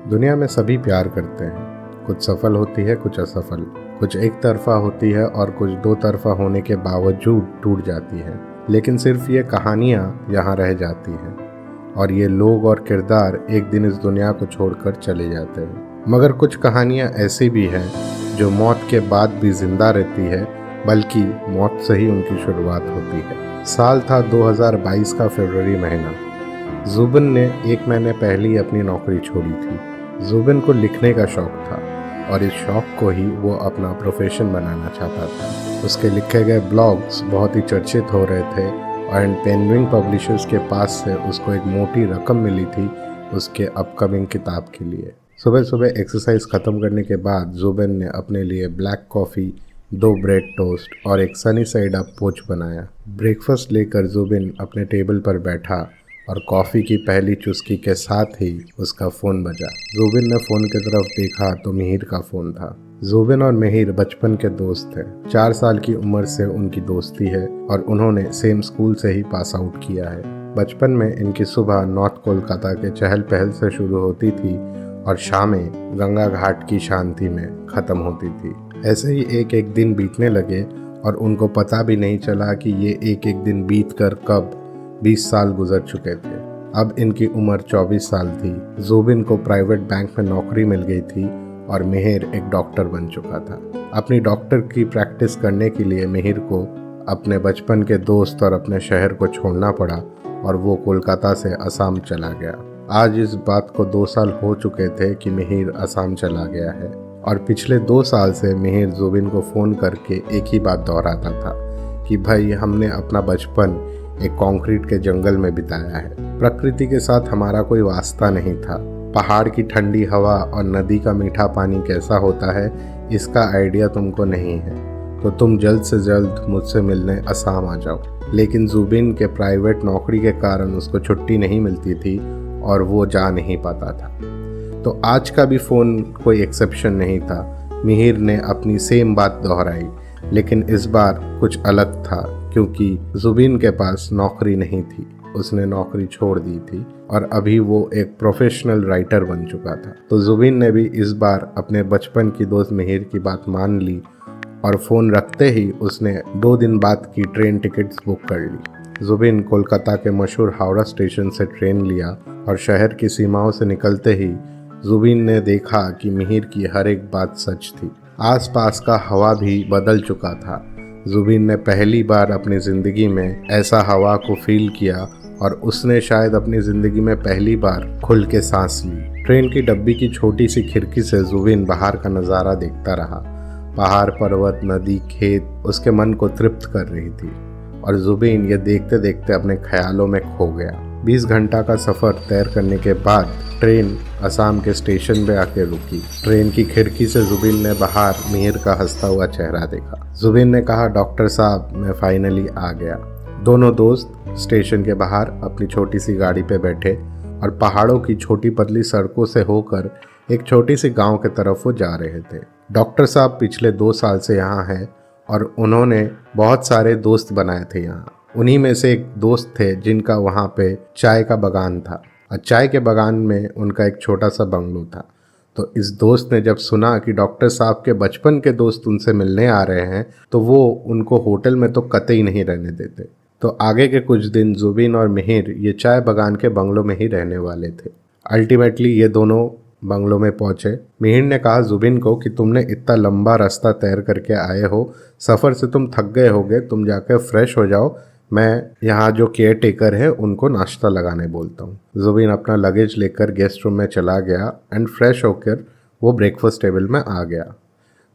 दुनिया में सभी प्यार करते हैं। कुछ सफल होती है, कुछ असफल, कुछ एक तरफा होती है और कुछ दो तरफा होने के बावजूद टूट जाती है। लेकिन सिर्फ ये कहानियाँ यहाँ रह जाती हैं और ये लोग और किरदार एक दिन इस दुनिया को छोड़कर चले जाते हैं। मगर कुछ कहानियाँ ऐसी भी हैं जो मौत के बाद भी जिंदा रहती है, बल्कि मौत से ही उनकी शुरुआत होती है। साल था 2022 का फरवरी महीना। जुबिन ने एक महीने पहले ही अपनी नौकरी छोड़ी थी। जुबिन को लिखने का शौक था और इस शौक को ही वो अपना प्रोफेशन बनाना चाहता था। उसके लिखे गए ब्लॉग्स बहुत ही चर्चित हो रहे थे और पेंगुइन पब्लिशर्स के पास से उसको एक मोटी रकम मिली थी उसके अपकमिंग किताब के लिए। सुबह सुबह एक्सरसाइज ख़त्म करने के बाद जुबिन ने अपने लिए ब्लैक कॉफ़ी, 2 ब्रेड टोस्ट और एक सनी साइड अप पोच बनाया। ब्रेकफास्ट लेकर जुबिन अपने टेबल पर बैठा और कॉफ़ी की पहली चुस्की के साथ ही उसका फ़ोन बजा। जुबिन ने फ़ोन की तरफ देखा तो मिहिर का फ़ोन था। जुबिन और मिहिर बचपन के दोस्त थे। 4 साल की उम्र से उनकी दोस्ती है और उन्होंने सेम स्कूल से ही पास आउट किया है। बचपन में इनकी सुबह नॉर्थ कोलकाता के चहल पहल से शुरू होती थी और शामें गंगा घाट की शांति में ख़त्म होती थी। ऐसे ही एक एक दिन बीतने लगे और उनको पता भी नहीं चला कि ये एक एक दिन बीत कर कब 20 साल गुजर चुके थे। अब इनकी उम्र 24 साल थी। जुबिन को प्राइवेट बैंक में नौकरी मिल गई थी और मिहिर एक डॉक्टर बन चुका था। अपनी डॉक्टर की प्रैक्टिस करने के लिए मिहिर को अपने बचपन के दोस्त और अपने शहर को छोड़ना पड़ा और वो कोलकाता से असम चला गया। आज इस बात को 2 साल हो चुके थे कि मिहिर असम चला गया है और पिछले 2 साल से मिहिर जुबिन को फ़ोन करके एक ही बात दोहराता था कि भाई, हमने अपना बचपन एक कंक्रीट के जंगल में बिताया है। प्रकृति के साथ हमारा कोई वास्ता नहीं था। पहाड़ की ठंडी हवा और नदी का मीठा पानी कैसा होता है, इसका आइडिया तुमको नहीं है, तो तुम जल्द से जल्द मुझसे मिलने असम आ जाओ। लेकिन जुबिन के प्राइवेट नौकरी के कारण उसको छुट्टी नहीं मिलती थी और वो जा नहीं पाता था। तो आज का भी फ़ोन कोई एक्सेप्शन नहीं था। मिहिर ने अपनी सेम बात दोहराई, लेकिन इस बार कुछ अलग था क्योंकि जुबिन के पास नौकरी नहीं थी। उसने नौकरी छोड़ दी थी और अभी वो एक प्रोफेशनल राइटर बन चुका था। तो जुबिन ने भी इस बार अपने बचपन की दोस्त मिहिर की बात मान ली और फ़ोन रखते ही उसने 2 दिन बाद की ट्रेन टिकट्स बुक कर ली। जुबिन कोलकाता के मशहूर हावड़ा स्टेशन से ट्रेन लिया और शहर की सीमाओं से निकलते ही जुबिन ने देखा कि मिहिर की हर एक बात सच थी। आसपास का हवा भी बदल चुका था। जुबिन ने पहली बार अपनी ज़िंदगी में ऐसा हवा को फील किया और उसने शायद अपनी ज़िंदगी में पहली बार खुल के सांस ली। ट्रेन की डब्बी की छोटी सी खिड़की से जुबिन बाहर का नज़ारा देखता रहा। पहाड़, पर्वत, नदी, खेत उसके मन को तृप्त कर रही थी और जुबिन ये देखते देखते अपने ख्यालों में खो गया। 20 घंटा का सफ़र तय करने के बाद ट्रेन असम के स्टेशन पे आके रुकी। ट्रेन की खिड़की से जुबिन ने बाहर मिहिर का हंसता हुआ चेहरा देखा। जुबिन ने कहा, डॉक्टर साहब, मैं फाइनली आ गया। दोनों दोस्त स्टेशन के बाहर अपनी छोटी सी गाड़ी पे बैठे और पहाड़ों की छोटी पतली सड़कों से होकर एक छोटी सी गांव के तरफ वो जा रहे थे। डॉक्टर साहब पिछले 2 साल से यहाँ हैं और उन्होंने बहुत सारे दोस्त बनाए थे यहाँ। उन्हीं में से एक दोस्त थे जिनका वहाँ पे चाय का बागान था और चाय के बागान में उनका एक छोटा सा बंगलो था। तो इस दोस्त ने जब सुना कि डॉक्टर साहब के बचपन के दोस्त उनसे मिलने आ रहे हैं तो वो उनको होटल में तो कतई नहीं रहने देते। तो आगे के कुछ दिन जुबिन और मिहिर ये चाय बागान के बंगलों में ही रहने वाले थे। अल्टीमेटली ये दोनों बंगलों में पहुंचे। मिहिर ने कहा जुबिन को कि तुमने इतना लंबा रास्ता तैर करके आए हो, सफ़र से तुम थक गए होगे, तुम जाकर फ्रेश हो जाओ, मैं यहाँ जो केयर टेकर है उनको नाश्ता लगाने बोलता हूँ। जुबिन अपना लगेज लेकर गेस्ट रूम में चला गया एंड फ्रेश होकर वो ब्रेकफास्ट टेबल में आ गया।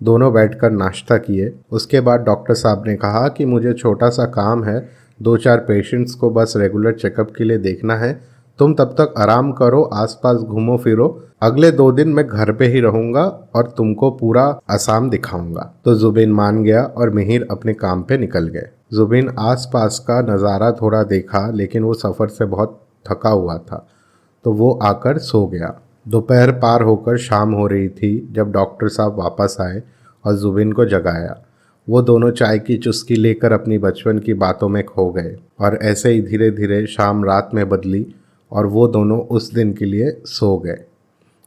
दोनों बैठकर नाश्ता किए। उसके बाद डॉक्टर साहब ने कहा कि मुझे छोटा सा काम है, 2-4 पेशेंट्स को बस रेगुलर चेकअप के लिए देखना है, तुम तब तक आराम करो, आसपास घूमो फिरो, अगले 2 दिन मैं घर पे ही रहूँगा और तुमको पूरा असम दिखाऊंगा। तो जुबिन मान गया और मिहिर अपने काम पे निकल गए। जुबिन आसपास का नज़ारा थोड़ा देखा, लेकिन वो सफ़र से बहुत थका हुआ था तो वो आकर सो गया। दोपहर पार होकर शाम हो रही थी जब डॉक्टर साहब वापस आए और जुबिन को जगाया। वो दोनों चाय की चुस्की लेकर अपनी बचपन की बातों में खो गए और ऐसे ही धीरे धीरे शाम रात में बदली और वो दोनों उस दिन के लिए सो गए।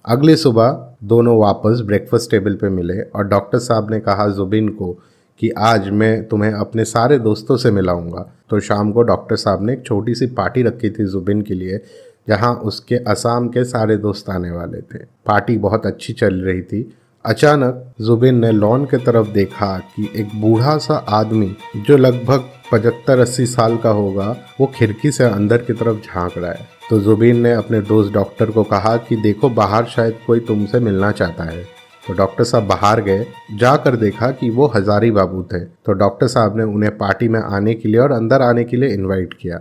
अगली सुबह दोनों वापस ब्रेकफास्ट टेबल पे मिले और डॉक्टर साहब ने कहा जुबिन को कि आज मैं तुम्हें अपने सारे दोस्तों से मिलाऊंगा। तो शाम को डॉक्टर साहब ने एक छोटी सी पार्टी रखी थी जुबिन के लिए, जहां उसके असम के सारे दोस्त आने वाले थे। पार्टी बहुत अच्छी चल रही थी। अचानक जुबिन ने लॉन की तरफ देखा कि एक बूढ़ा सा आदमी जो लगभग 75-80 साल का होगा, वो खिड़की से अंदर की तरफ झांक रहा है। तो जुबिन ने अपने दोस्त डॉक्टर को कहा कि देखो बाहर शायद कोई तुमसे मिलना चाहता है। तो डॉक्टर साहब बाहर गए, जाकर देखा कि वो हजारी बाबू थे। तो डॉक्टर साहब ने उन्हें पार्टी में आने के लिए और अंदर आने के लिए इनवाइट किया,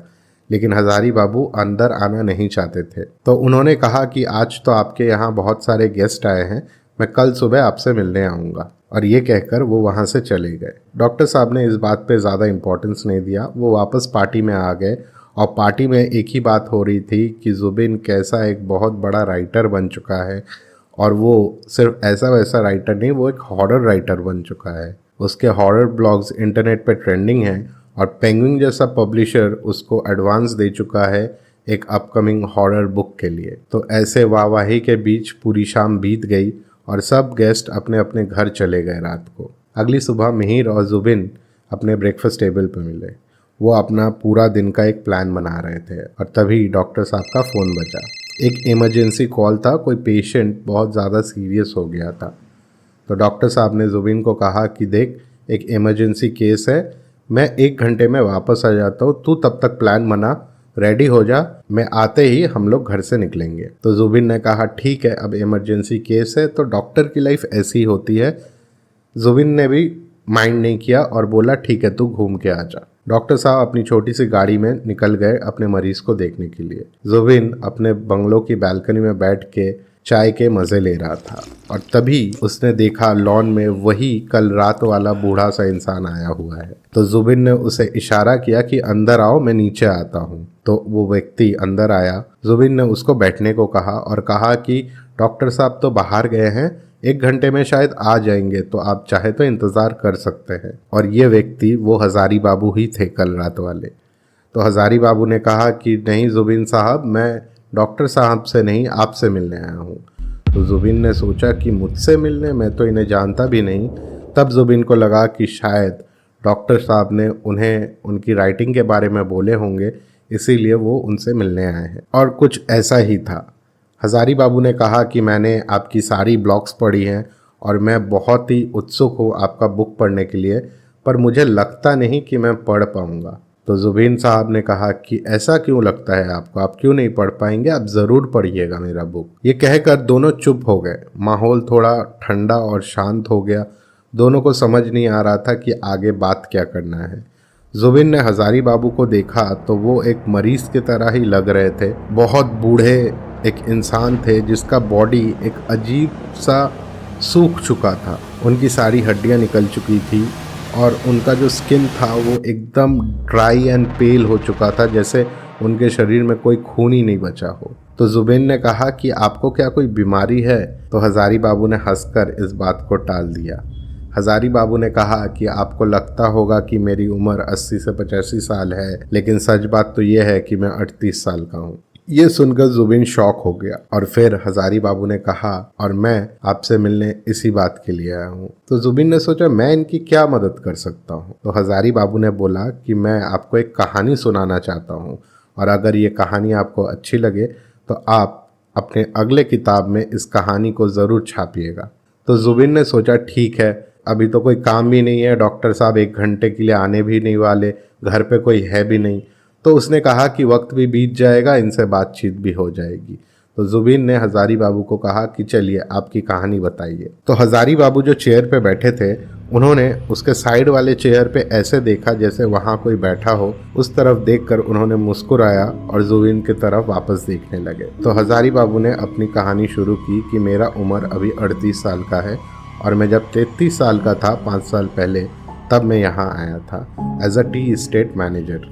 लेकिन हजारी बाबू अंदर आना नहीं चाहते थे। तो उन्होंने कहा कि आज तो आपके यहाँ बहुत सारे गेस्ट आए हैं, मैं कल सुबह आपसे मिलने आऊँगा। और ये कहकर वो वहाँ से चले गए। डॉक्टर साहब ने इस बात पे ज़्यादा इम्पोर्टेंस नहीं दिया, वो वापस पार्टी में आ गए। और पार्टी में एक ही बात हो रही थी कि जुबिन कैसा एक बहुत बड़ा राइटर बन चुका है, और वो सिर्फ ऐसा वैसा राइटर नहीं, वो एक हॉरर राइटर बन चुका है। उसके हॉरर ब्लॉग्स इंटरनेट पे ट्रेंडिंग हैं और पेंगुइन जैसा पब्लिशर उसको एडवांस दे चुका है एक अपकमिंग हॉरर बुक के लिए। तो ऐसे वाहवाही के बीच पूरी शाम बीत गई और सब गेस्ट अपने अपने घर चले गए रात को। अगली सुबह मिहिर और जुबिन अपने ब्रेकफास्ट टेबल पर मिले। वो अपना पूरा दिन का एक प्लान बना रहे थे और तभी डॉक्टर साहब का फ़ोन बजा। एक इमरजेंसी कॉल था, कोई पेशेंट बहुत ज़्यादा सीरियस हो गया था। तो डॉक्टर साहब ने जुबिन को कहा कि देख, एक इमरजेंसी केस है, मैं 1 घंटे में वापस आ जाता हूँ, तू तब तक प्लान बना, रेडी हो जा, मैं आते ही हम लोग घर से निकलेंगे। तो जुबिन ने कहा ठीक है, अब इमरजेंसी केस है तो डॉक्टर की लाइफ ऐसी ही होती है। जुबिन ने भी माइंड नहीं किया और बोला ठीक है, तू घूम के आ जा। डॉक्टर साहब अपनी छोटी सी गाड़ी में निकल गए अपने मरीज को देखने के लिए। जुबिन अपने बंगलों की बालकनी में बैठ के चाय के मज़े ले रहा था और तभी उसने देखा लॉन में वही कल रात वाला बूढ़ा सा इंसान आया हुआ है। तो जुबिन ने उसे इशारा किया कि अंदर आओ, मैं नीचे आता हूँ। तो वो व्यक्ति अंदर आया। जुबिन ने उसको बैठने को कहा और कहा कि डॉक्टर साहब तो बाहर गए हैं, 1 घंटे में शायद आ जाएंगे, तो आप चाहे तो इंतज़ार कर सकते हैं। और ये व्यक्ति वो हजारी बाबू ही थे कल रात वाले। तो हजारी बाबू ने कहा कि नहीं जुबिन साहब, मैं डॉक्टर साहब से नहीं, आपसे मिलने आया हूँ। तो जुबिन ने सोचा कि मुझसे मिलने, मैं तो इन्हें जानता भी नहीं। तब जुबिन को लगा कि शायद डॉक्टर साहब ने उन्हें उनकी राइटिंग के बारे में बोले होंगे, इसीलिए वो उनसे मिलने आए हैं। और कुछ ऐसा ही था। हजारी बाबू ने कहा कि मैंने आपकी सारी ब्लॉग्स पढ़ी हैं और मैं बहुत ही उत्सुक हूँ आपका बुक पढ़ने के लिए, पर मुझे लगता नहीं कि मैं पढ़ पाऊँगा। तो जुबिन साहब ने कहा कि ऐसा क्यों लगता है आपको, आप क्यों नहीं पढ़ पाएंगे, आप ज़रूर पढ़िएगा मेरा बुक। ये कहकर दोनों चुप हो गए। माहौल थोड़ा ठंडा और शांत हो गया। दोनों को समझ नहीं आ रहा था कि आगे बात क्या करना है। जुबिन ने हजारी बाबू को देखा तो वो एक मरीज की तरह ही लग रहे थे। बहुत बूढ़े एक इंसान थे जिसका बॉडी एक अजीब सा सूख चुका था। उनकी सारी हड्डियां निकल चुकी थी और उनका जो स्किन था वो एकदम ड्राई एंड पेल हो चुका था, जैसे उनके शरीर में कोई खून ही नहीं बचा हो। तो जुबिन ने कहा कि आपको क्या कोई बीमारी है? तो हजारी बाबू ने हंसकर इस बात को टाल दिया। हजारी बाबू ने कहा कि आपको लगता होगा कि मेरी उम्र 80 से 85 साल है, लेकिन सच बात तो ये है कि मैं 38 साल का हूँ। ये सुनकर जुबिन शॉक हो गया और फिर हजारी बाबू ने कहा, और मैं आपसे मिलने इसी बात के लिए आया हूँ। तो जुबिन ने सोचा मैं इनकी क्या मदद कर सकता हूँ। तो हजारी बाबू ने बोला कि मैं आपको एक कहानी सुनाना चाहता हूँ और अगर ये कहानी आपको अच्छी लगे तो आप अपने अगले किताब में इस कहानी को ज़रूर छापिएगा। तो जुबिन ने सोचा ठीक है, अभी तो कोई काम भी नहीं है, डॉक्टर साहब 1 घंटे के लिए आने भी नहीं वाले, घर पे कोई है भी नहीं। तो उसने कहा कि वक्त भी बीत जाएगा, इनसे बातचीत भी हो जाएगी। तो जुबिन ने हजारी बाबू को कहा कि चलिए आपकी कहानी बताइए। तो हजारी बाबू जो चेयर पे बैठे थे, उन्होंने उसके साइड वाले चेयर पे ऐसे देखा जैसे वहाँ कोई बैठा हो। उस तरफ देखकर उन्होंने मुस्कुराया और जुबिन की तरफ वापस देखने लगे। तो हजारी बाबू ने अपनी कहानी शुरू की कि मेरा उम्र अभी 38 साल का है और मैं जब 33 साल का था 5 साल पहले, तब मैं यहाँ आया था as a tea estate manager.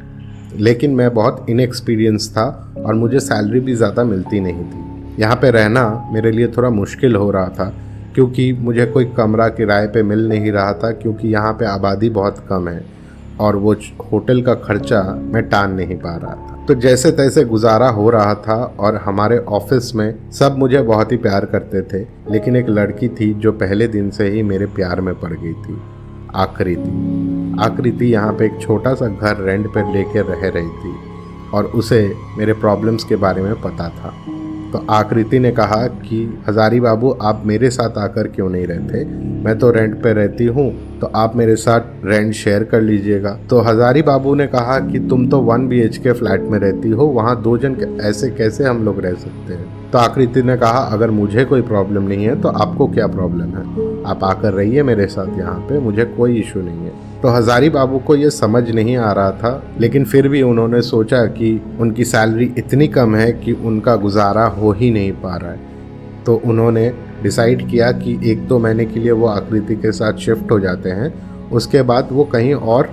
लेकिन मैं बहुत इनएक्सपीरियंस था और मुझे सैलरी भी ज़्यादा मिलती नहीं थी। यहाँ पे रहना मेरे लिए थोड़ा मुश्किल हो रहा था क्योंकि मुझे कोई कमरा किराए पे मिल नहीं रहा था, क्योंकि यहाँ पे आबादी बहुत कम है और वो होटल का खर्चा मैं टान नहीं पा रहा था। तो जैसे तैसे गुजारा हो रहा था और हमारे ऑफिस में सब मुझे बहुत ही प्यार करते थे, लेकिन एक लड़की थी जो पहले दिन से ही मेरे प्यार में पड़ गई थी, आकृति यहाँ पे एक छोटा सा घर रेंट पर लेकर रह रही थी और उसे मेरे प्रॉब्लम्स के बारे में पता था। तो आकृति ने कहा कि हजारी बाबू, आप मेरे साथ आकर क्यों नहीं रहते? मैं तो रेंट पे रहती हूँ, तो आप मेरे साथ रेंट शेयर कर लीजिएगा। तो हजारी बाबू ने कहा कि तुम तो 1 BHK फ्लैट में रहती हो, वहाँ 2 जन ऐसे कैसे हम लोग रह सकते हैं? तो आकृति ने कहा, अगर मुझे कोई प्रॉब्लम नहीं है तो आपको क्या प्रॉब्लम है? आप आकर रहिए मेरे साथ यहाँ पे, मुझे कोई इशू नहीं है। तो हजारी बाबू को ये समझ नहीं आ रहा था, लेकिन फिर भी उन्होंने सोचा कि उनकी सैलरी इतनी कम है कि उनका गुजारा हो ही नहीं पा रहा है। तो उन्होंने डिसाइड किया कि 1-2 महीने के लिए वो आकृति के साथ शिफ्ट हो जाते हैं, उसके बाद वो कहीं और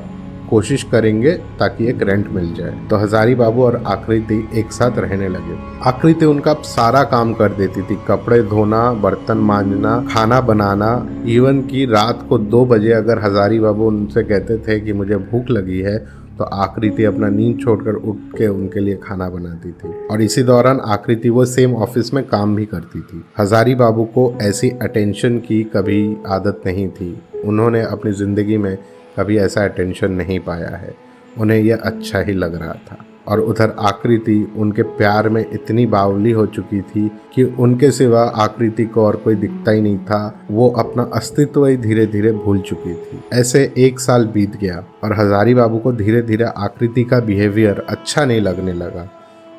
कोशिश करेंगे ताकि एक रेंट मिल जाए। तो हजारी बाबू और आकृति एक साथ रहने लगे। आकृति उनका सारा काम कर देती थी, कपड़े धोना, बर्तन मांजना, खाना बनाना, इवन कि रात को 2 बजे अगर हजारी बाबू उनसे कहते थे कि मुझे भूख लगी है, तो आकृति अपना नींद छोड़कर उठ के उनके लिए खाना बनाती थी। और इसी दौरान आकृति वो सेम ऑफिस में काम भी करती थी। हजारी बाबू को ऐसी अटेंशन की कभी आदत नहीं थी, उन्होंने अपनी ज़िंदगी में कभी ऐसा अटेंशन नहीं पाया है, उन्हें यह अच्छा ही लग रहा था। और उधर आकृति उनके प्यार में इतनी बावली हो चुकी थी कि उनके सिवा आकृति को और कोई दिखता ही नहीं था, वो अपना अस्तित्व ही धीरे धीरे भूल चुकी थी। ऐसे 1 साल बीत गया और हजारी बाबू को धीरे धीरे आकृति का बिहेवियर अच्छा नहीं लगने लगा,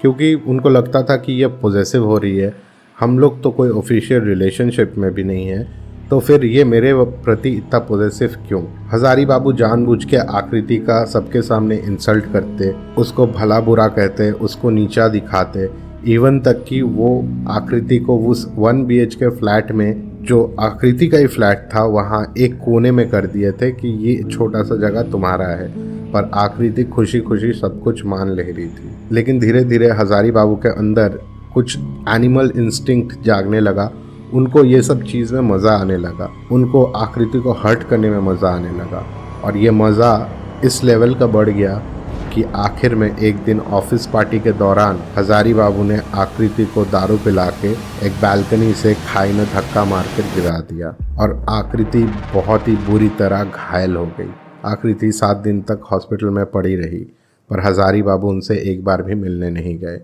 क्योंकि उनको लगता था कि यह पॉजेसिव हो रही है, हम लोग तो कोई ऑफिशियल रिलेशनशिप में भी नहीं है, तो फिर ये मेरे प्रति इतना पॉजेसिव क्यों? हजारी बाबू जानबूझ के आकृति का सबके सामने इंसल्ट करते, उसको भला बुरा कहते, उसको नीचा दिखाते, इवन तक कि वो आकृति को उस 1 BHK फ्लैट में, जो आकृति का ही फ्लैट था, वहाँ एक कोने में कर दिए थे कि ये छोटा सा जगह तुम्हारा है। पर आकृति खुशी खुशी सब कुछ मान ले रही थी। लेकिन धीरे धीरे हजारी बाबू के अंदर कुछ एनिमल इंस्टिंक्ट जागने लगा, उनको ये सब चीज़ में मज़ा आने लगा, उनको आकृति को हर्ट करने में मज़ा आने लगा। और ये मज़ा इस लेवल का बढ़ गया कि आखिर में एक दिन ऑफिस पार्टी के दौरान हजारी बाबू ने आकृति को दारू पिला के एक बालकनी से खाई में धक्का मारकर गिरा दिया और आकृति बहुत ही बुरी तरह घायल हो गई। आकृति 7 दिन तक हॉस्पिटल में पड़ी रही, पर हजारी बाबू उनसे एक बार भी मिलने नहीं गए।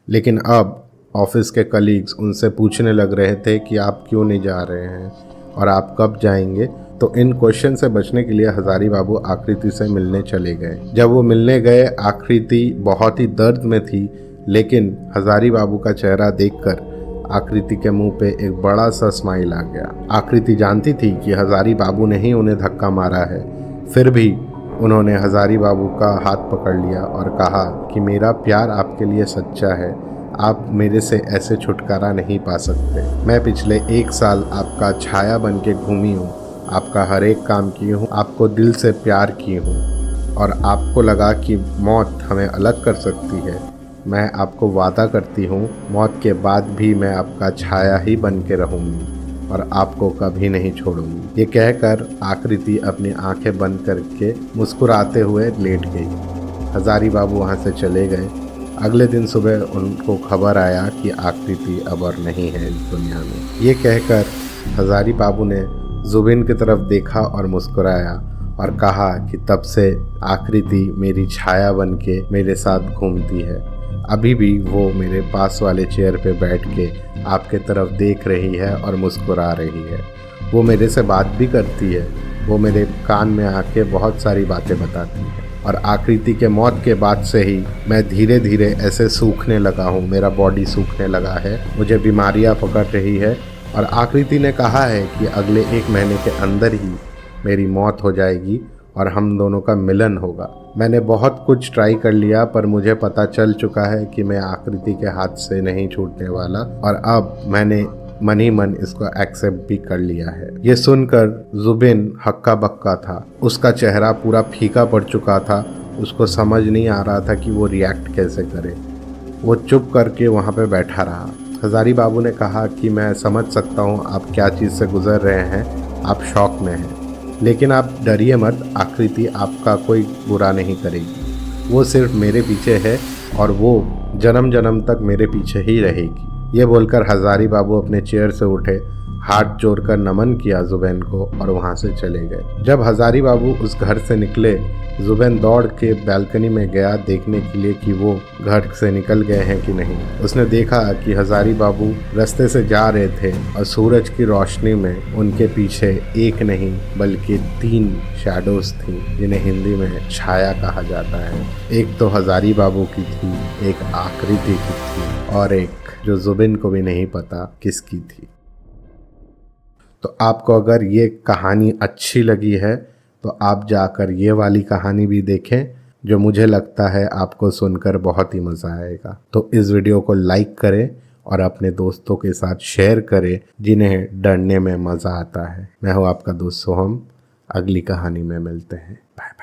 लेकिन अब ऑफिस के कलीग्स उनसे पूछने लग रहे थे कि आप क्यों नहीं जा रहे हैं और आप कब जाएंगे। तो इन क्वेश्चन से बचने के लिए हजारी बाबू आकृति से मिलने चले गए। जब वो मिलने गए, आकृति बहुत ही दर्द में थी, लेकिन हजारी बाबू का चेहरा देखकर आकृति के मुंह पे एक बड़ा सा स्माइल आ गया। आकृति जानती थी कि हजारी बाबू ने ही उन्हें धक्का मारा है, फिर भी उन्होंने हजारी बाबू का हाथ पकड़ लिया और कहा कि मेरा प्यार आपके लिए सच्चा है, आप मेरे से ऐसे छुटकारा नहीं पा सकते। मैं पिछले 1 साल आपका छाया बन के घूमी हूँ, आपका हर एक काम की हूँ, आपको दिल से प्यार की हूँ और आपको लगा कि मौत हमें अलग कर सकती है। मैं आपको वादा करती हूँ, मौत के बाद भी मैं आपका छाया ही बन के रहूँगी और आपको कभी नहीं छोड़ूंगी। ये कहकर आकृति अपनी आंखें बंद करके मुस्कुराते हुए लेट गई। हजारी बाबू वहाँ से चले गए। अगले दिन सुबह उनको खबर आया कि आकृति अब और नहीं है इस दुनिया में। ये कहकर हजारी बाबू ने जुबिन की तरफ देखा और मुस्कुराया और कहा कि तब से आकृति मेरी छाया बन के मेरे साथ घूमती है। अभी भी वो मेरे पास वाले चेयर पे बैठ के आपके तरफ देख रही है और मुस्कुरा रही है। वो मेरे से बात भी करती है, वो मेरे कान में आके बहुत सारी बातें बताती है। और आकृति के मौत के बाद से ही मैं धीरे धीरे ऐसे सूखने लगा हूँ, मेरा बॉडी सूखने लगा है, मुझे बीमारियाँ पकड़ रही है। और आकृति ने कहा है कि अगले 1 महीने के अंदर ही मेरी मौत हो जाएगी और हम दोनों का मिलन होगा। मैंने बहुत कुछ ट्राई कर लिया, पर मुझे पता चल चुका है कि मैं आकृति के हाथ से नहीं छूटने वाला और अब मैंने मन ही मन इसको एक्सेप्ट भी कर लिया है। ये सुनकर जुबिन हक्का बक्का था, उसका चेहरा पूरा फीका पड़ चुका था, उसको समझ नहीं आ रहा था कि वो रिएक्ट कैसे करे। वो चुप करके वहाँ पे बैठा रहा। हजारी बाबू ने कहा कि मैं समझ सकता हूँ आप क्या चीज़ से गुजर रहे हैं, आप शॉक में हैं, लेकिन आप डरिए मत, आकृति आपका कोई बुरा नहीं करेगी, वो सिर्फ मेरे पीछे है और वो जन्म जन्म तक मेरे पीछे ही रहेगी। ये बोलकर हजारी बाबू अपने चेयर से उठे, हाथ जोड़कर नमन किया जुबैन को और वहां से चले गए। जब हजारी बाबू उस घर से निकले, जुबैन दौड़ के बालकनी में गया देखने के लिए कि वो घर से निकल गए हैं कि नहीं। उसने देखा कि हजारी बाबू रास्ते से जा रहे थे और सूरज की रोशनी में उनके पीछे एक नहीं बल्कि 3 शैडोज थी, जिन्हें हिंदी में छाया कहा जाता है। एक तो हजारी बाबू की थी, एक आकृति की थी और एक जो जुबैन को भी नहीं पता किसकी थी। तो आपको अगर ये कहानी अच्छी लगी है तो आप जाकर ये वाली कहानी भी देखें, जो मुझे लगता है आपको सुनकर बहुत ही मज़ा आएगा। तो इस वीडियो को लाइक करें और अपने दोस्तों के साथ शेयर करें जिन्हें डरने में मज़ा आता है। मैं हूँ आपका दोस्त सोहम। अगली कहानी में मिलते हैं। बाय।